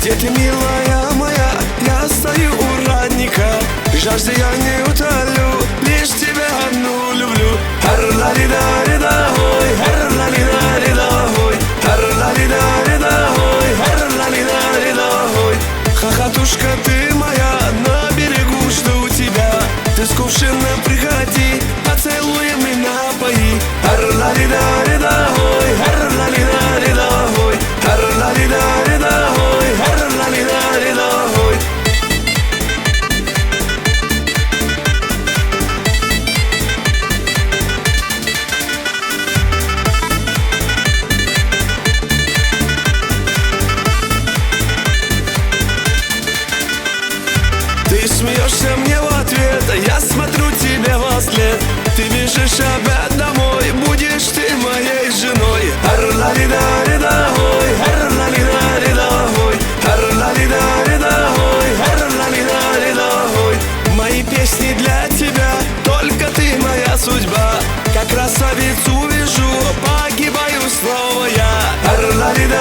Где ты, милая моя? Я стою у родника, жажды я не утолю, лишь тебя одну люблю. Хар-ла-ли-да-ли-да-хой, хар-ла-ли-да-ли-да-хой, хар-ла-ли-да-ли-да-хой, хар-ла-ли-да-ли-да-хой. Хохотушка ты моя, на берегу жду тебя. Ты с кувшином приходи, поцелуем и напои. Хар-ла-ли-да-ли-да-хой, хар-ла-ли-да-ли-да-хой, хар-ла-ли-да-ли-да-хой, хар-ла-ли-да-ли-да-хой. Ты смеешься мне в ответ, а я смотрю тебе вослед. Ты бежишь опять домой, будешь ты моей женой. Хар-ла-ли-да-ли-да-хой, хар-ла-ли-да-ли-да-хой, хар-ла-ли-да-ли-да-хой, хар-ла-ли-да-ли-да-хой. Мои песни для тебя, только ты моя судьба. Как красавицу вижу, погибаю снова я. Хар-ла-ли-да